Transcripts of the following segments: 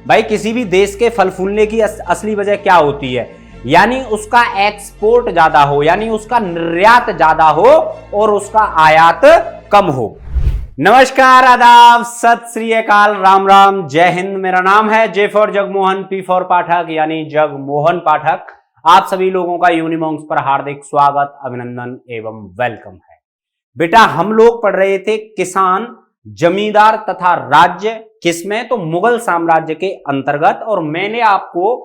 भाई किसी भी देश के फल फूलने की असली वजह क्या होती है? यानी उसका एक्सपोर्ट ज्यादा हो, यानी उसका निर्यात ज्यादा हो और उसका आयात कम हो। नमस्कार, आदाब, सत श्री अकाल, राम राम, जय हिंद। मेरा नाम है J for Jagmohan, P for Pathak यानी जगमोहन पाठक। आप सभी लोगों का यूनिमॉन्क्स पर हार्दिक स्वागत, अभिनंदन एवं वेलकम है। बेटा हम लोग पढ़ रहे थे किसान, जमींदार तथा राज्य, किसमें? तो मुगल साम्राज्य के अंतर्गत। और मैंने आपको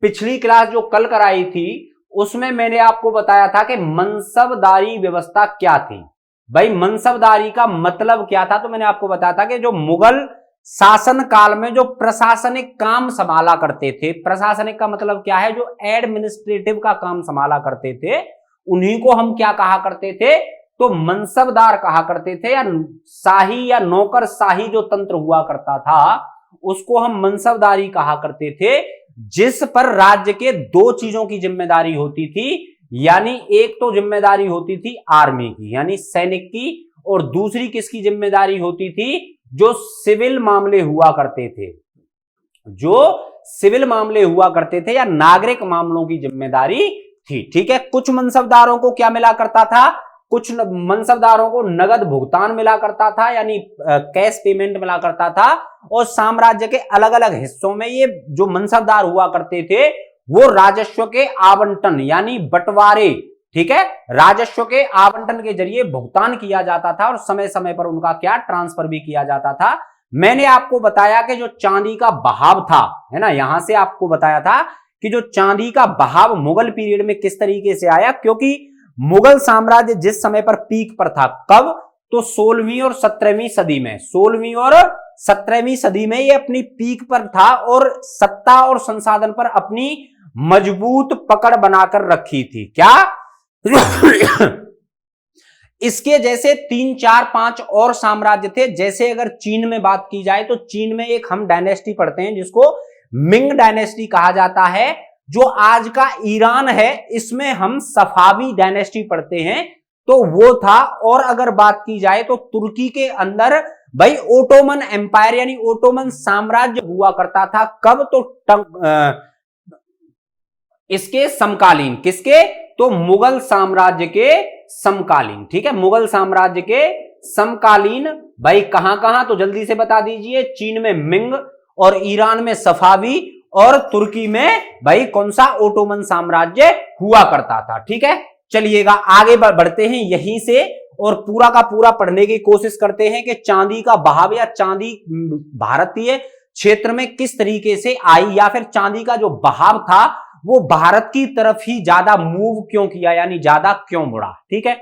पिछली क्लास जो कल कराई थी उसमें मैंने आपको बताया था कि मनसबदारी व्यवस्था क्या थी। भाई मनसबदारी का मतलब क्या था? तो मैंने आपको बताया था कि जो मुगल शासन काल में जो प्रशासनिक काम संभाला करते थे, प्रशासनिक का मतलब क्या है? जो एडमिनिस्ट्रेटिव का काम संभाला करते थे उन्हीं को हम क्या कहा करते थे? तो मनसबदार कहा करते थे, या शाही या नौकरशाही जो तंत्र हुआ करता था उसको हम मनसबदारी कहा करते थे, जिस पर राज्य के दो चीजों की जिम्मेदारी होती थी। यानी एक तो जिम्मेदारी होती थी आर्मी की यानी सैनिक की, और दूसरी किसकी जिम्मेदारी होती थी? जो सिविल मामले हुआ करते थे, जो सिविल मामले हुआ करते थे या नागरिक मामलों की जिम्मेदारी थी। ठीक है, कुछ मनसबदारों को क्या मिला करता था? कुछ मनसबदारों को नगद भुगतान मिला करता था, यानी कैश पेमेंट मिला करता था। और साम्राज्य के अलग अलग हिस्सों में ये जो मनसबदार हुआ करते थे वो राजस्व के आवंटन यानी बंटवारे, ठीक है, राजस्व के आवंटन के जरिए भुगतान किया जाता था और समय समय पर उनका क्या ट्रांसफर भी किया जाता था। मैंने आपको बताया कि जो चांदी का बहाव था, है ना, यहां से आपको बताया था कि जो चांदी का बहाव मुगल पीरियड में किस तरीके से आया, क्योंकि मुगल साम्राज्य जिस समय पर पीक पर था, कब? तो 16वीं और 17वीं सदी में, 16वीं और 17वीं सदी में ये अपनी पीक पर था और सत्ता और संसाधन पर अपनी मजबूत पकड़ बनाकर रखी थी। क्या? इसके जैसे 3, 4, 5 और साम्राज्य थे। जैसे अगर चीन में बात की जाए तो चीन में एक हम डायनेस्टी पढ़ते हैं जिसको मिंग डायनेस्टी कहा जाता है। जो आज का ईरान है इसमें हम सफावी डायनेस्टी पढ़ते हैं, तो वो था। और अगर बात की जाए तो तुर्की के अंदर भाई ओटोमन एम्पायर यानी ओटोमन साम्राज्य हुआ करता था। कब? तो इसके समकालीन, किसके? तो मुगल साम्राज्य के समकालीन। ठीक है, मुगल साम्राज्य के समकालीन। भाई कहां कहां? तो जल्दी से बता दीजिए। चीन में मिंग, और ईरान में सफावी, और तुर्की में भाई कौन सा? ओटोमन साम्राज्य हुआ करता था। ठीक है, चलिएगा आगे बढ़ते हैं यहीं से और पूरा का पूरा पढ़ने की कोशिश करते हैं कि चांदी का बहाव या चांदी भारतीय क्षेत्र में किस तरीके से आई, या फिर चांदी का जो बहाव था वो भारत की तरफ ही ज्यादा मूव क्यों किया, यानी ज्यादा क्यों मुड़ा। ठीक है,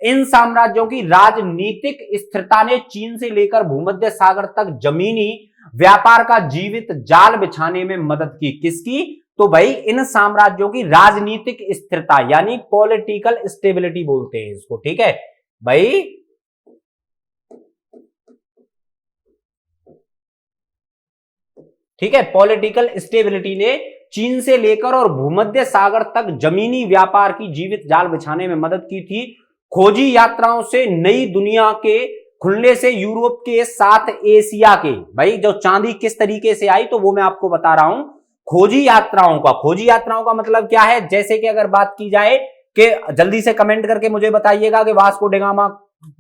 इन साम्राज्यों की राजनीतिक स्थिरता ने चीन से लेकर भूमध्य सागर तक जमीनी व्यापार का जीवित जाल बिछाने में मदद की। किसकी? तो भाई इन साम्राज्यों की राजनीतिक स्थिरता यानी पॉलिटिकल स्टेबिलिटी बोलते हैं इसको। ठीक है भाई, ठीक है, पॉलिटिकल स्टेबिलिटी ने चीन से लेकर और भूमध्य सागर तक जमीनी व्यापार की जीवित जाल बिछाने में मदद की थी। खोजी यात्राओं से नई दुनिया के खुलने से यूरोप के साथ एशिया के, भाई जो चांदी किस तरीके से आई तो वो मैं आपको बता रहा हूं। खोजी यात्राओं का मतलब क्या है? जैसे कि अगर बात की जाए कि जल्दी से कमेंट करके मुझे बताइएगा कि वास्को डी गामा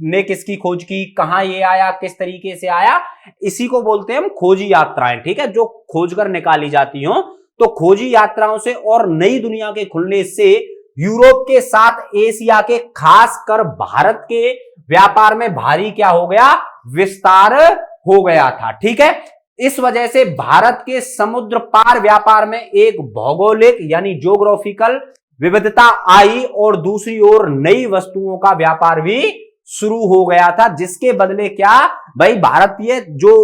ने किसकी खोज की, कहां ये आया, किस तरीके से आया, इसी को बोलते हैं हम खोजी यात्राएं। ठीक है, जो खोज कर निकाली जाती हो। तो खोजी यात्राओं से और नई दुनिया के खुलने से यूरोप के साथ एशिया के, खासकर भारत के व्यापार में भारी क्या हो गया? विस्तार हो गया था। ठीक है, इस वजह से भारत के समुद्र पार व्यापार में एक भौगोलिक यानी ज्योग्राफिकल विविधता आई और दूसरी ओर नई वस्तुओं का व्यापार भी शुरू हो गया था, जिसके बदले क्या? भाई भारतीय जो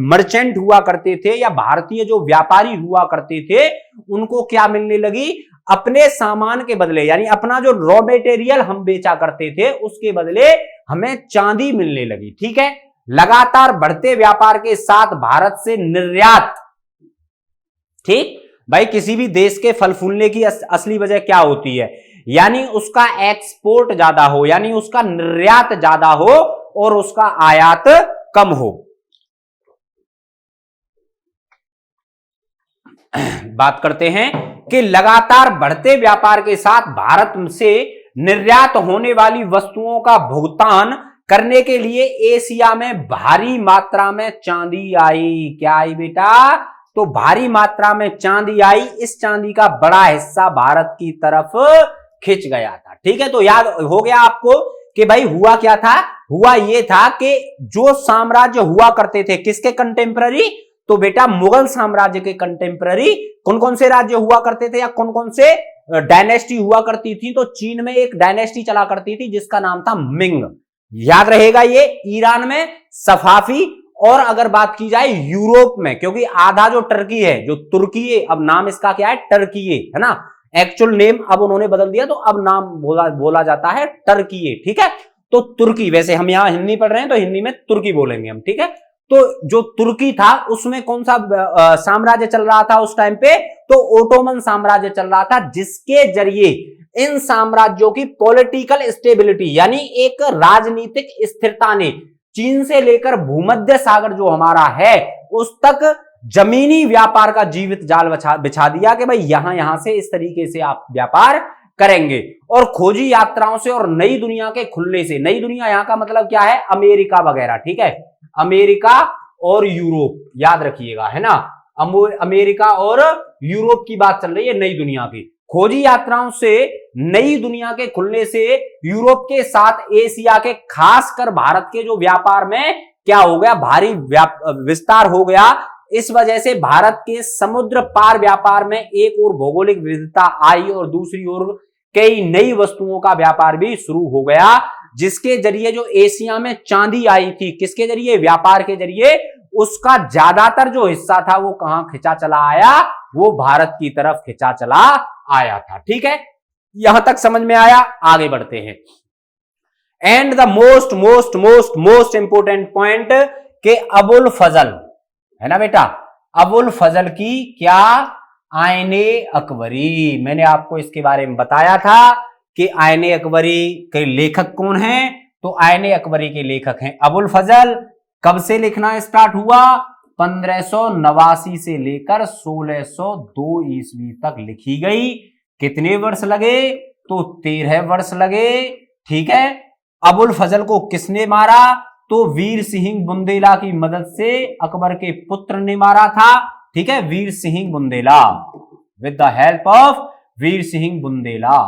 मर्चेंट हुआ करते थे या भारतीय जो व्यापारी हुआ करते थे उनको क्या मिलने लगी? अपने सामान के बदले, यानी अपना जो रॉ मटेरियल हम बेचा करते थे उसके बदले हमें चांदी मिलने लगी। ठीक है, लगातार बढ़ते व्यापार के साथ भारत से निर्यात, ठीक भाई, किसी भी देश के फल फूलने की असली वजह क्या होती है? यानी उसका एक्सपोर्ट ज्यादा हो, यानी उसका निर्यात ज्यादा हो और उसका आयात कम हो। बात करते हैं कि लगातार बढ़ते व्यापार के साथ भारत से निर्यात होने वाली वस्तुओं का भुगतान करने के लिए एशिया में भारी मात्रा में चांदी आई। क्या आई बेटा? तो भारी मात्रा में चांदी आई। इस चांदी का बड़ा हिस्सा भारत की तरफ खिंच गया था। ठीक है, तो याद हो गया आपको कि भाई हुआ क्या था? हुआ ये था कि जो साम्राज्य हुआ करते थे किसके कंटेम्पररी? तो बेटा मुगल साम्राज्य के कंटेम्पररी कौन कौन से राज्य हुआ करते थे या कौन कौन से डायनेस्टी हुआ करती थी? तो चीन में एक डायनेस्टी चला करती थी जिसका नाम था मिंग, याद रहेगा ये। ईरान में सफाफी, और अगर बात की जाए यूरोप में, क्योंकि आधा जो टर्की है, जो तुर्की है, अब नाम इसका क्या है? टर्की है ना। एक्चुअल नेम अब उन्होंने बदल दिया, तो अब नाम बोला जाता है टर्की। ठीक है, तो तुर्की, वैसे हम यहां हिंदी पढ़ रहे हैं तो हिंदी में तुर्की बोलेंगे हम। ठीक है, तो जो तुर्की था उसमें कौन सा साम्राज्य चल रहा था उस टाइम पे? तो ओटोमन साम्राज्य चल रहा था, जिसके जरिए इन साम्राज्यों की पॉलिटिकल स्टेबिलिटी यानी एक राजनीतिक स्थिरता ने चीन से लेकर भूमध्य सागर जो हमारा है उस तक जमीनी व्यापार का जीवित जाल बिछा दिया कि भाई यहां से इस तरीके से आप व्यापार करेंगे। और खोजी यात्राओं से और नई दुनिया के खुलने से, नई दुनिया यहां का मतलब क्या है? अमेरिका वगैरह। ठीक है, अमेरिका और यूरोप, याद रखिएगा, है ना। अमेरिका और यूरोप की बात चल रही है नई दुनिया की। खोजी यात्राओं से नई दुनिया के खुलने से यूरोप के साथ एशिया के, खासकर भारत के जो व्यापार में क्या हो गया? भारी विस्तार हो गया। इस वजह से भारत के समुद्र पार व्यापार में एक और भौगोलिक विविधता आई और दूसरी ओर कई नई वस्तुओं का व्यापार भी शुरू हो गया, जिसके जरिए जो एशिया में चांदी आई थी, किसके जरिए? व्यापार के जरिए। उसका ज्यादातर जो हिस्सा था वो कहां खिंचा चला आया? वो भारत की तरफ खिंचा चला आया था। ठीक है, यहां तक समझ में आया? आगे बढ़ते हैं। And the most most most most important point के अबुल फजल, है ना बेटा, अबुल फजल की क्या? आईने अकबरी। मैंने आपको इसके बारे में बताया था कि आईने अकबरी के लेखक कौन हैं? तो आईने अकबरी के लेखक हैं अबुल फजल। कब से लिखना स्टार्ट हुआ? 1589 से लेकर 1602 ईस्वी तक लिखी गई। कितने वर्ष लगे? तो 13 वर्ष लगे। ठीक है, अबुल फजल को किसने मारा? तो वीर सिंह बुंदेला की मदद से अकबर के पुत्र ने मारा था। ठीक है, Veer Singh Bundela, with the help of Veer Singh Bundela.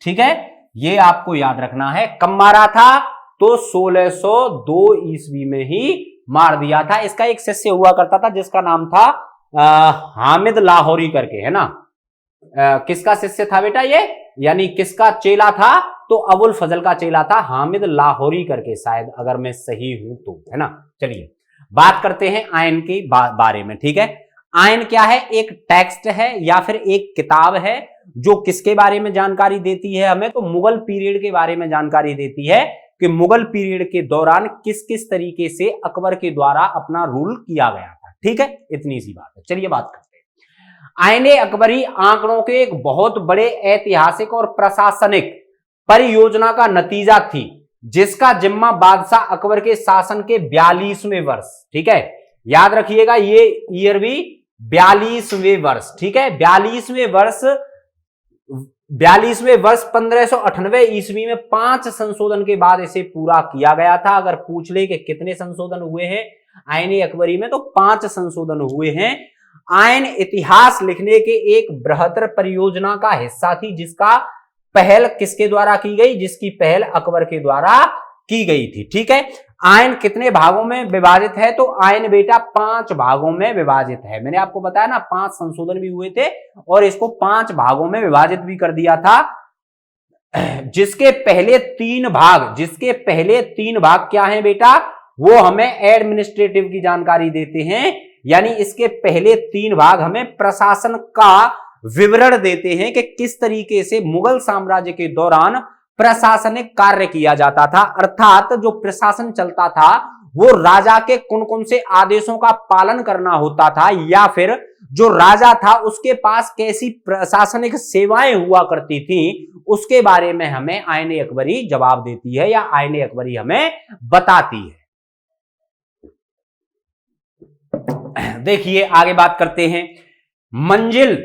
ठीक है, ये आपको याद रखना है। कब मारा था? तो 1602 ईस्वी में ही मार दिया था। इसका एक शिष्य हुआ करता था जिसका नाम था हामिद लाहौरी करके, है ना। किसका शिष्य था बेटा ये? यानी किसका चेला था? तो अबुल फजल का चेला था हामिद लाहौरी करके, शायद, अगर मैं सही हूं तो, है ना। चलिए बात करते हैं आयन के बारे में। ठीक है, आयन क्या है? एक टेक्स्ट है या फिर एक किताब है जो किसके बारे में जानकारी देती है हमें? तो मुगल पीरियड के बारे में जानकारी देती है कि मुगल पीरियड के दौरान किस किस तरीके से अकबर के द्वारा अपना रूल किया गया था। ठीक है, इतनी सी बात है। चलिए बात करते हैं। आईने अकबरी आंकड़ों के एक बहुत बड़े ऐतिहासिक और प्रशासनिक परियोजना का नतीजा थी, जिसका जिम्मा बादशाह अकबर के शासन के 42वें वर्ष, ठीक है, याद रखिएगा ये ईयर भी 42वें वर्ष, ठीक है, 42वें वर्ष 1598 ईस्वी में 5 संशोधन के बाद इसे पूरा किया गया था। अगर पूछ ले कि कितने संशोधन हुए हैं आईने अकबरी में, तो 5 संशोधन हुए हैं। आयन इतिहास लिखने के एक बृहत्तर परियोजना का हिस्सा थी, जिसका पहल किसके द्वारा की गई? जिसकी पहल अकबर के द्वारा की गई थी। ठीक है, आयन कितने भागों में विभाजित है? तो आयन बेटा 5 भागों में विभाजित है। मैंने आपको बताया ना 5 संशोधन भी हुए थे और इसको 5 भागों में विभाजित भी कर दिया था। जिसके पहले 3 भाग क्या हैं बेटा? वो हमें एडमिनिस्ट्रेटिव की जानकारी देते हैं, यानी इसके पहले 3 भाग हमें प्रशासन का विवरण देते हैं कि किस तरीके से मुगल साम्राज्य के दौरान प्रशासनिक कार्य किया जाता था। अर्थात जो प्रशासन चलता था वो राजा के कौन कौन से आदेशों का पालन करना होता था, या फिर जो राजा था उसके पास कैसी प्रशासनिक सेवाएं हुआ करती थी, उसके बारे में हमें आईने अकबरी जवाब देती है या आईने अकबरी हमें बताती है। देखिए आगे बात करते हैं। मंजिल,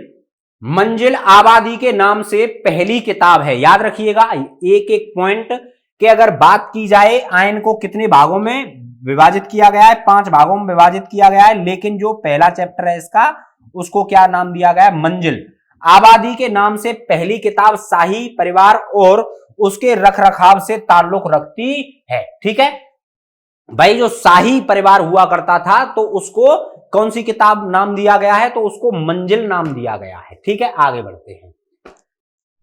मंजिल आबादी के नाम से पहली किताब है। याद रखिएगा एक एक पॉइंट कि अगर बात की जाए आयन को कितने भागों में विभाजित किया गया है, 5 भागों में विभाजित किया गया है, लेकिन जो पहला चैप्टर है इसका उसको क्या नाम दिया गया है, मंजिल। आबादी के नाम से पहली किताब शाही परिवार और उसके रखरखाव से ताल्लुक रखती है। ठीक है भाई, जो शाही परिवार हुआ करता था तो उसको कौन सी किताब नाम दिया गया है, तो उसको मंजिल नाम दिया गया है। ठीक है आगे बढ़ते हैं।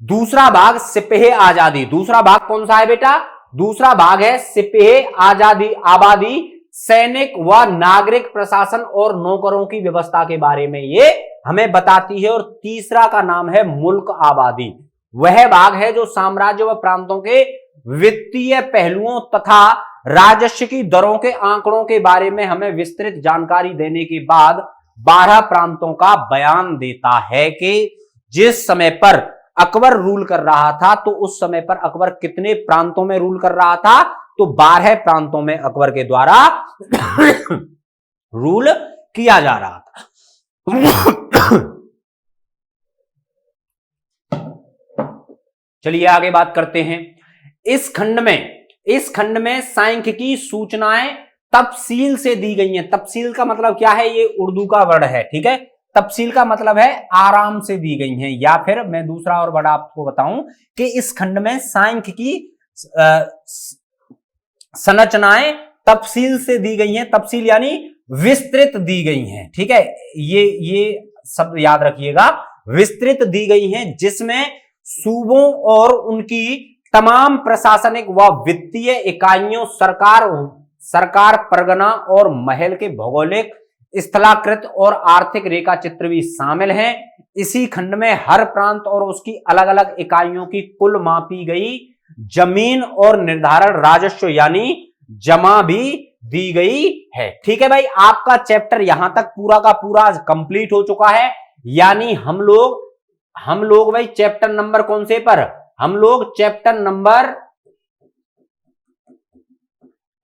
दूसरा भाग सिपह आजादी। दूसरा भाग कौन सा है बेटा, दूसरा भाग है सिपह आजादी आबादी, सैनिक व नागरिक प्रशासन और नौकरों की व्यवस्था के बारे में ये हमें बताती है। और तीसरा का नाम है मुल्क आबादी। वह भाग है जो साम्राज्य व प्रांतों के वित्तीय पहलुओं तथा राजस्व की दरों के आंकड़ों के बारे में हमें विस्तृत जानकारी देने के बाद 12 प्रांतों का बयान देता है कि जिस समय पर अकबर रूल कर रहा था तो उस समय पर अकबर कितने प्रांतों में रूल कर रहा था, तो 12 प्रांतों में अकबर के द्वारा रूल किया जा रहा था। चलिए आगे बात करते हैं। इस खंड में सांख्यिकी सूचनाएं तफसील से दी गई हैं। तफसील का मतलब क्या है, ये उर्दू का वर्ड है। ठीक है, तफसील का मतलब है आराम से दी गई हैं, या फिर मैं दूसरा और वर्ड आपको बताऊं कि इस खंड में सांख्यिकी संरचनाएं तफसील से दी गई हैं। तफसील यानी विस्तृत दी गई हैं। ठीक है, ये शब्द याद रखिएगा, विस्तृत दी गई हैं, जिसमें सूबों और उनकी तमाम प्रशासनिक व वित्तीय इकाइयों, सरकार परगना और महल के भौगोलिक, स्थलाकृत और आर्थिक रेखा चित्र भी शामिल हैं। इसी खंड में हर प्रांत और उसकी अलग अलग इकाइयों की कुल मापी गई जमीन और निर्धारण राजस्व यानी जमा भी दी गई है। ठीक है भाई, आपका चैप्टर यहां तक पूरा का पूरा कंप्लीट हो चुका है। यानी हम लोग भाई चैप्टर नंबर कौन से पर, हम लोग चैप्टर नंबर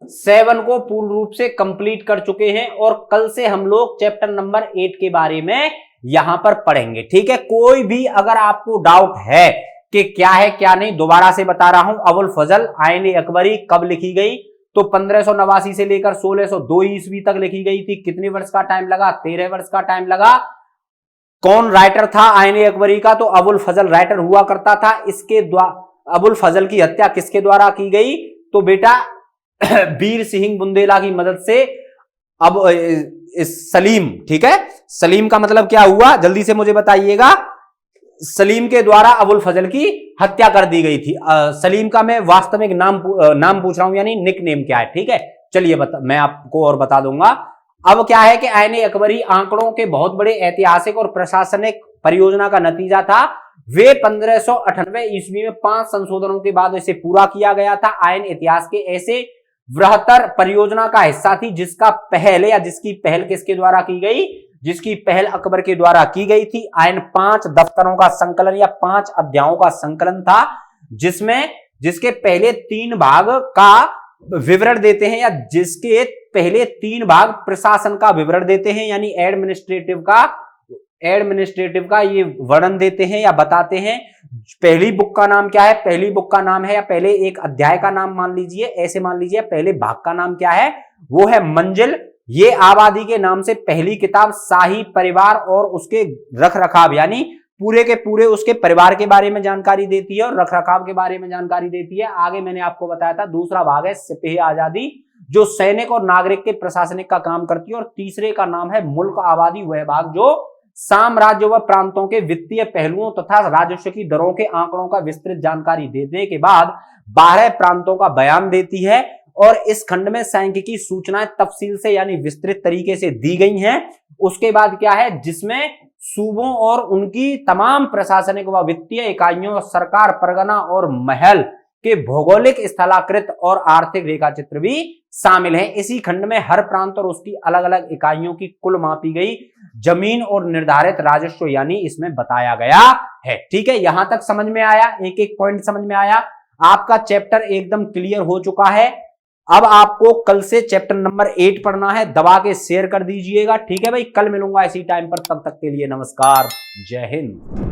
7 को पूर्ण रूप से कंप्लीट कर चुके हैं और कल से हम लोग चैप्टर नंबर 8 के बारे में यहां पर पढ़ेंगे। ठीक है, कोई भी अगर आपको डाउट है कि क्या है क्या नहीं, दोबारा से बता रहा हूं, अबुल फजल आईन अकबरी कब लिखी गई, तो 1589 से लेकर 1602 ईस्वी तक लिखी गई थी। कितने वर्ष का टाइम लगा, 13 वर्ष का टाइम लगा। कौन राइटर था आईन अकबरी का, तो अबुल फजल राइटर हुआ करता था। इसके द्वारा अबुल फजल की हत्या किसके द्वारा की गई, तो बेटा वीर सिंह बुंदेला की मदद से। अब सलीम, ठीक है, सलीम का मतलब क्या हुआ, जल्दी से मुझे बताइएगा। सलीम के द्वारा अबुल फजल की हत्या कर दी गई थी। सलीम का मैं वास्तविक नाम पूछ रहा हूं, यानी निक नेम क्या है। ठीक है, चलिए मैं आपको और बता दूंगा। अब क्या है कि आईन अकबरी आंकड़ों के बहुत बड़े ऐतिहासिक और प्रशासनिक परियोजना का नतीजा था। वे 1598 ईस्वी में 5 संशोधनों के बाद इसे पूरा किया गया था। आयन इतिहास के ऐसे बृहत्तर परियोजना का हिस्सा थी जिसकी पहल किसके द्वारा की गई, जिसकी पहल अकबर के द्वारा की गई थी। आयन 5 दफ्तरों का संकलन या 5 अध्यायों का संकलन था, जिसके पहले 3 भाग का विवरण देते हैं, या जिसके पहले 3 भाग प्रशासन का विवरण देते हैं, यानी एडमिनिस्ट्रेटिव का ये वर्णन देते हैं या बताते हैं। पहली बुक का नाम क्या है, पहली बुक का नाम है, या पहले एक अध्याय का नाम मान लीजिए, ऐसे मान लीजिए, पहले भाग का नाम क्या है, वो है मंजिल। ये आबादी के नाम से पहली किताब शाही परिवार और उसके रख रखाव, यानी पूरे के पूरे उसके परिवार के बारे में जानकारी देती है और रख रखाव के बारे में जानकारी देती है। आगे मैंने आपको बताया था दूसरा भाग है सिपह आजादी, जो सैनिक और नागरिक के प्रशासनिक का काम करती है। और तीसरे का नाम है मुल्क आबादी, वह भाग जो साम्राज्य व प्रांतों के वित्तीय पहलुओं तथा राजस्व की दरों के आंकड़ों का विस्तृत जानकारी देने के बाद 12 प्रांतों का बयान देती है। और इस खंड में सांख्यिकी सूचनाएं तफसील से यानी विस्तृत तरीके से दी गई हैं। उसके बाद क्या है, जिसमें सूबों और उनकी तमाम प्रशासनिक व वित्तीय इकाइयों, सरकार परगना और महल के भौगोलिक, स्थलाकृत और आर्थिक रेखा चित्र भी शामिल हैं। इसी खंड में हर प्रांत और उसकी अलग अलग इकाइयों की कुल मापी गई जमीन और निर्धारित राजस्व यानी इसमें बताया गया है। ठीक है, यहां तक समझ में आया, एक एक पॉइंट समझ में आया। आपका चैप्टर एकदम क्लियर हो चुका है। अब आपको कल से चैप्टर नंबर 8 पढ़ना है, दबा के शेयर कर दीजिएगा। ठीक है भाई, कल मिलूंगा इसी टाइम पर, तब तक के लिए नमस्कार, जय हिंद।